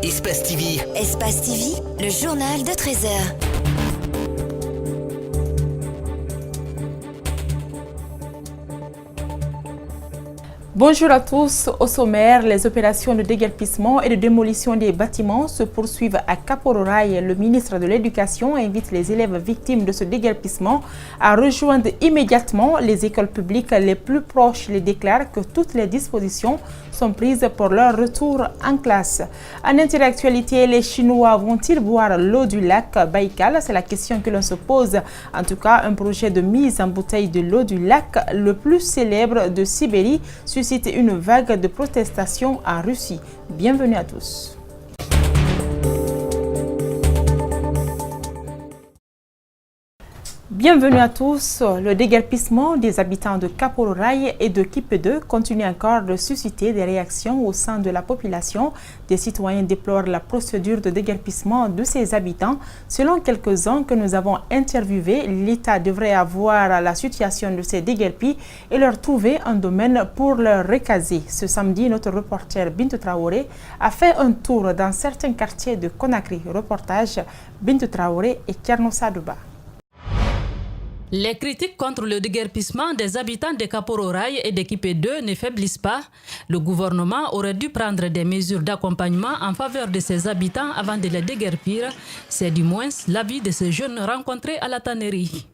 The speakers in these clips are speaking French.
Espace TV. Espace TV, le journal de 13h. Bonjour à tous. Au sommaire, les opérations de déguerpissement et de démolition des bâtiments se poursuivent à Kapororaï. Le ministre de l'Éducation invite les élèves victimes de ce déguerpissement à rejoindre immédiatement les écoles publiques les plus proches. Il déclare que toutes les dispositions sont prises pour leur retour en classe. En interactualité, les Chinois vont-ils boire l'eau du lac Baïkal? C'est la question que l'on se pose. En tout cas, un projet de mise en bouteille de l'eau du lac, le plus célèbre de Sibérie, suscite une vague de protestation en Russie. Bienvenue à tous. Bienvenue à tous. Le déguerpissement des habitants de Kapororaï et de Kipé-2 continue encore de susciter des réactions au sein de la population. Des citoyens déplorent la procédure de déguerpissement de ces habitants. Selon quelques-uns que nous avons interviewés, l'État devrait avoir la situation de ces déguerpis et leur trouver un domaine pour leur recaser. Ce samedi, notre reporter Bintou Traoré a fait un tour dans certains quartiers de Conakry. Reportage Bintou Traoré et Kerno Sadouba. Les critiques contre le déguerpissement des habitants de Kapororaï et de Kipé-2 ne faiblissent pas. Le gouvernement aurait dû prendre des mesures d'accompagnement en faveur de ses habitants avant de les déguerpir. C'est du moins l'avis de ces jeunes rencontrés à la tannerie.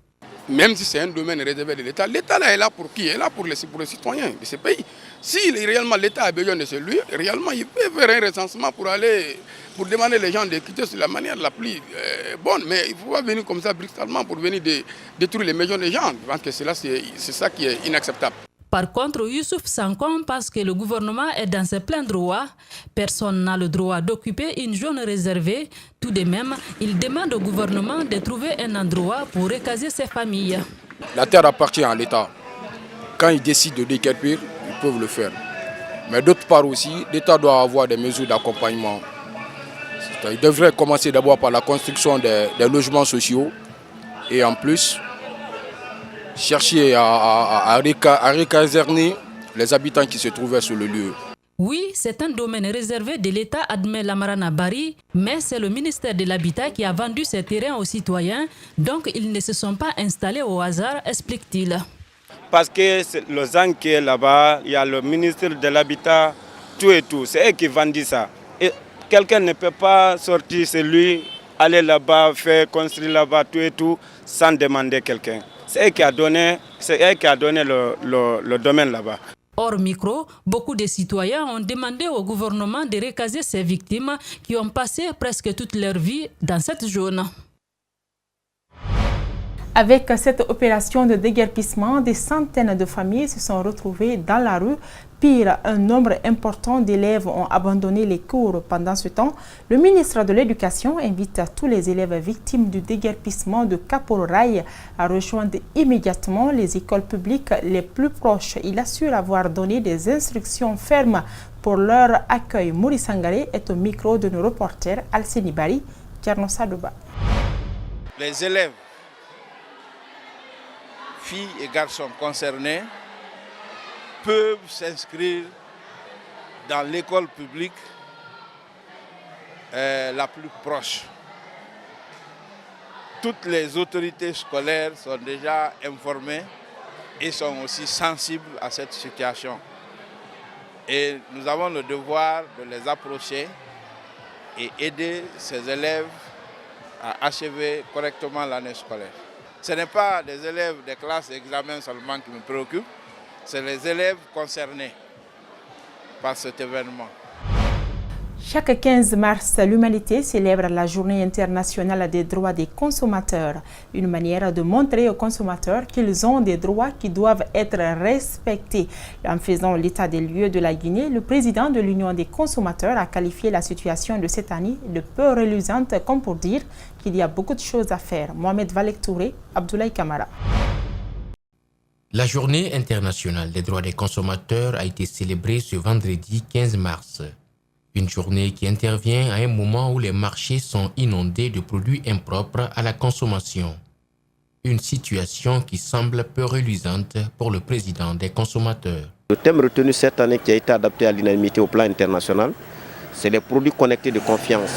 Même si c'est un domaine réservé de l'État, l'État là est là pour qui? Il est là pour les citoyens de ce pays. Si réellement l'État a besoin de celui, réellement il peut faire un recensement pour demander les gens de quitter sur la manière la plus bonne. Mais il ne faut pas venir comme ça brutalement pour venir détruire les maisons des gens. Je pense que c'est ça qui est inacceptable. Par contre, Youssouf Sankom pense que le gouvernement est dans ses pleins droits. Personne n'a le droit d'occuper une zone réservée. Tout de même, il demande au gouvernement de trouver un endroit pour recaser ses familles. La terre appartient à l'État. Quand ils décident de déguerpir, ils peuvent le faire. Mais d'autre part aussi, l'État doit avoir des mesures d'accompagnement. Il devrait commencer d'abord par la construction des logements sociaux et en plus chercher à recaserner les habitants qui se trouvaient sur le lieu. Oui, c'est un domaine réservé de l'État, admet Lamarana Bari, mais c'est le ministère de l'Habitat qui a vendu ces terrains aux citoyens, donc ils ne se sont pas installés au hasard, explique-t-il. Parce que le ZAN qui est là-bas, il y a le ministère de l'Habitat, tout et tout, c'est eux qui vendent ça. Et quelqu'un ne peut pas sortir chez lui, aller là-bas, faire construire là-bas, tout et tout, sans demander quelqu'un. C'est eux qui a donné le domaine là-bas. Hors micro, beaucoup de citoyens ont demandé au gouvernement de recaser ces victimes qui ont passé presque toute leur vie dans cette zone. Avec cette opération de déguerpissement, des centaines de familles se sont retrouvées dans la rue. Pire, un nombre important d'élèves ont abandonné les cours. Pendant ce temps, le ministre de l'Éducation invite tous les élèves victimes du déguerpissement de Kapororaï à rejoindre immédiatement les écoles publiques les plus proches. Il assure avoir donné des instructions fermes pour leur accueil. Maurice Sangaré est au micro de nos reporters Alceni Bari, Kerno Sadouba. Les élèves, filles et garçons concernés, peuvent s'inscrire dans l'école publique la plus proche. Toutes les autorités scolaires sont déjà informées et sont aussi sensibles à cette situation. Et nous avons le devoir de les approcher et aider ces élèves à achever correctement l'année scolaire. Ce n'est pas des élèves des classes d'examen seulement qui me préoccupent, c'est les élèves concernés par cet événement. Chaque 15 mars, l'humanité célèbre la Journée internationale des droits des consommateurs, une manière de montrer aux consommateurs qu'ils ont des droits qui doivent être respectés. En faisant l'état des lieux de la Guinée, le président de l'Union des consommateurs a qualifié la situation de cette année de peu reluisante, comme pour dire qu'il y a beaucoup de choses à faire. Mohamed Valek Touré, Abdoulaye Kamara. La Journée internationale des droits des consommateurs a été célébrée ce vendredi 15 mars. Une journée qui intervient à un moment où les marchés sont inondés de produits impropres à la consommation. Une situation qui semble peu reluisante pour le président des consommateurs. Le thème retenu cette année qui a été adapté à l'unanimité au plan international, c'est les produits connectés de confiance.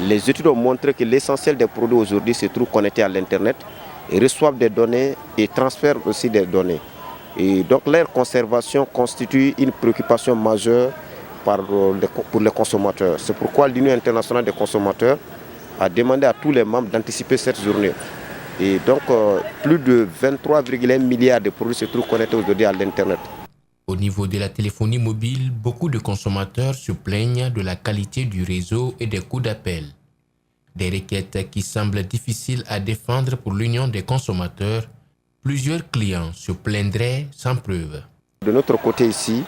Les études ont montré que l'essentiel des produits aujourd'hui se trouve connectés à l'Internet et reçoivent des données et transfèrent aussi des données. Et donc leur conservation constitue une préoccupation majeure pour les consommateurs. C'est pourquoi l'Union internationale des consommateurs a demandé à tous les membres d'anticiper cette journée. Et donc plus de 23,1 milliards de produits se trouvent connectés aujourd'hui à l'Internet. Au niveau de la téléphonie mobile, beaucoup de consommateurs se plaignent de la qualité du réseau et des coûts d'appel. Des requêtes qui semblent difficiles à défendre pour l'Union des consommateurs. Plusieurs clients se plaindraient sans preuve. De notre côté ici,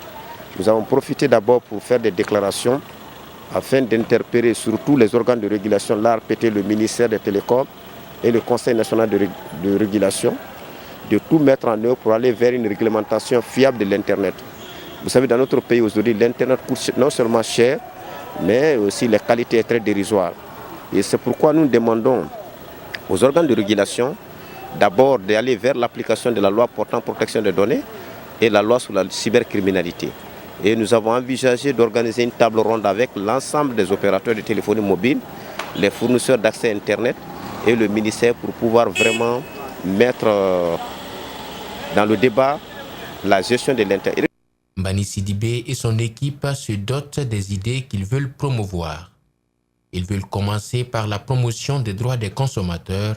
nous avons profité d'abord pour faire des déclarations afin d'interpeller surtout les organes de régulation, l'ARPT, le ministère des Télécoms et le Conseil national de régulation, de tout mettre en œuvre pour aller vers une réglementation fiable de l'Internet. Vous savez, dans notre pays aujourd'hui, l'Internet coûte non seulement cher, mais aussi la qualité est très dérisoire. Et c'est pourquoi nous demandons aux organes de régulation d'abord d'aller vers l'application de la loi portant protection des données et la loi sur la cybercriminalité. Et nous avons envisagé d'organiser une table ronde avec l'ensemble des opérateurs de téléphonie mobile, les fournisseurs d'accès Internet et le ministère pour pouvoir vraiment mettre dans le débat la gestion de l'Internet. Mbani Sidibé et son équipe se dotent des idées qu'ils veulent promouvoir. Ils veulent commencer par la promotion des droits des consommateurs.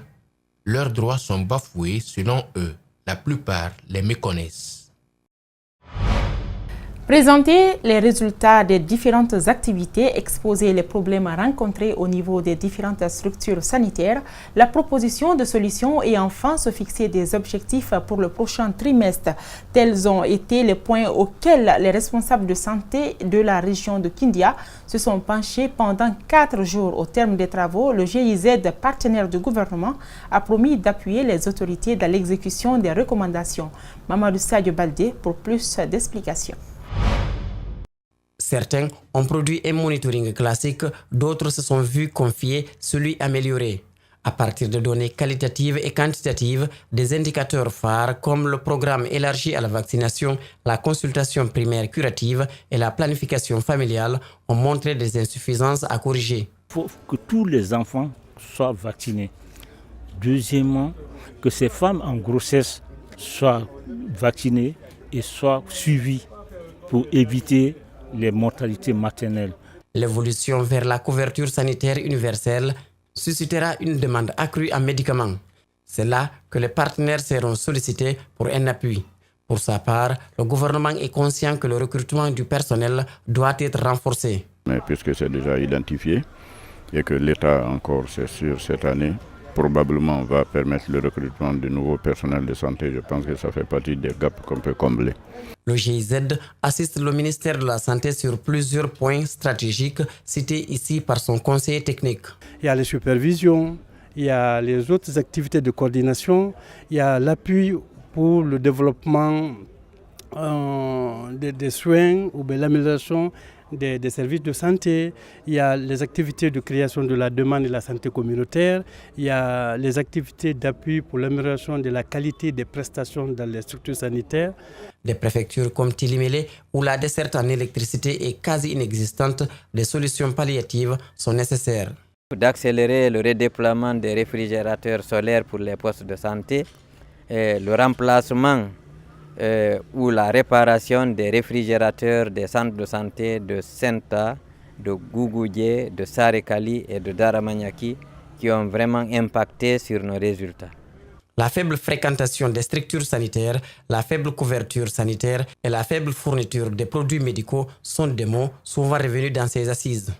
Leurs droits sont bafoués selon eux. La plupart les méconnaissent. Présenter les résultats des différentes activités, exposer les problèmes rencontrés au niveau des différentes structures sanitaires, la proposition de solutions et enfin se fixer des objectifs pour le prochain trimestre. Tels ont été les points auxquels les responsables de santé de la région de Kindia se sont penchés pendant 4 jours. Au terme des travaux, le GIZ, partenaire du gouvernement, a promis d'appuyer les autorités dans l'exécution des recommandations. Mamadou Sadio Baldé pour plus d'explications. Certains ont produit un monitoring classique, d'autres se sont vus confier celui amélioré. À partir de données qualitatives et quantitatives, des indicateurs phares comme le programme élargi à la vaccination, la consultation primaire curative et la planification familiale ont montré des insuffisances à corriger. Il faut que tous les enfants soient vaccinés. Deuxièmement, que ces femmes en grossesse soient vaccinées et soient suivies pour éviter les mortalités maternelles. L'évolution vers la couverture sanitaire universelle suscitera une demande accrue en médicaments. C'est là que les partenaires seront sollicités pour un appui. Pour sa part, le gouvernement est conscient que le recrutement du personnel doit être renforcé. Mais puisque c'est déjà identifié et que l'État encore, c'est sûr, cette année, probablement va permettre le recrutement de nouveaux personnels de santé, je pense que ça fait partie des gaps qu'on peut combler. Le GIZ assiste le ministère de la Santé sur plusieurs points stratégiques cités ici par son conseiller technique. Il y a les supervisions, il y a les autres activités de coordination, il y a l'appui pour le développement des soins ou l'amélioration des services de santé, il y a les activités de création de la demande de la santé communautaire, il y a les activités d'appui pour l'amélioration de la qualité des prestations dans les structures sanitaires. Des préfectures comme Tilimélé, où la desserte en électricité est quasi inexistante, des solutions palliatives sont nécessaires. D'accélérer le redéploiement des réfrigérateurs solaires pour les postes de santé, et le remplacement ou la réparation des réfrigérateurs des centres de santé de Senta, de Gougoudjé, de Sarekali et de Daramaniaki qui ont vraiment impacté sur nos résultats. La faible fréquentation des structures sanitaires, la faible couverture sanitaire et la faible fourniture des produits médicaux sont des mots souvent revenus dans ces assises.